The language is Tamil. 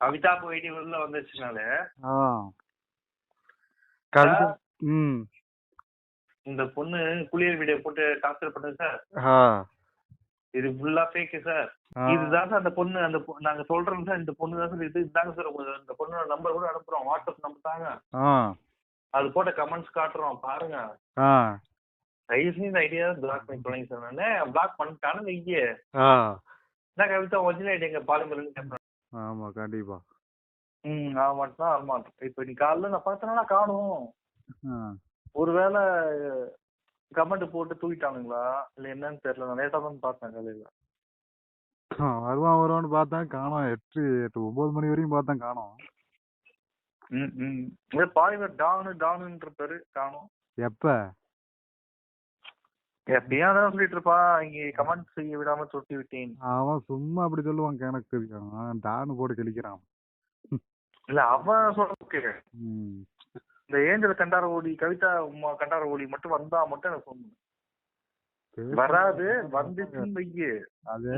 கவிதா போயிட்டு உள்ள வந்துச்சுனாலே இந்த பொண்ணு குளியல் வீடியோ போட்டு டார்ச்சர் பண்ணுது சார், இது ஃபுல்லா ஃபேக் சார், இதுதான் சார் அந்த பொண்ணு, அந்த நாங்க சொல்றோம் சார், இந்த பொண்ணு தான் சார், இது இதாங்க சார் இந்த பொண்ணோட நம்பர் கூட அனுப்புறோம், வாட்ஸ்அப் நம்பர் தாங்க, அது போட்ட கமெண்ட்ஸ் காட்டுறோம் பாருங்க, தயவுசெய்து இந்த ஐடியா பிளாக் பண்ணி சொல்லுங்க சார். நானே பிளாக் பண்ணிட்டானு வைங்க, என்ன கவிதா ஒரிஜினல் ஐடி எங்க பாலிமர்னு கேட்பேன். ஆமா கண்டிப்பா. ஆமாட்டா ஆமா. இப்ப நீ காலைல நான் பார்த்தனா காணும், ஒருவேளை கமெண்ட் போட்டு தூக்கிட்டானுங்களா இல்ல என்னன்னு தெரியல. நான் லேட்டா தான் பார்த்தேன் காலையில. வருவான்னு பார்த்தேன் காணோம். 8-9 மணி வரைக்கும் பார்த்தேன் காணோம். பாலிமர் டானுன்ற பேரு காணோம். எப்ப எப்படியா தான் சொல்லிட்டு இருப்பான், இங்க கமெண்ட் செய்ய விடாம தொட்டி விட்டேன். அவன் சும்மா அப்படி சொல்லுவான், எனக்கு தெரியும் டானு போட்டு கிழிக்கிறான். இல்ல அவன் சொல்ல இந்த ஏஞ்சல் கண்டார ஓடி கவிதா கண்டார ஓடி மட்டும் வந்தா மட்டும் எனக்கு சொல்லணும். வராது வந்துச்சுன்னு வையே, அது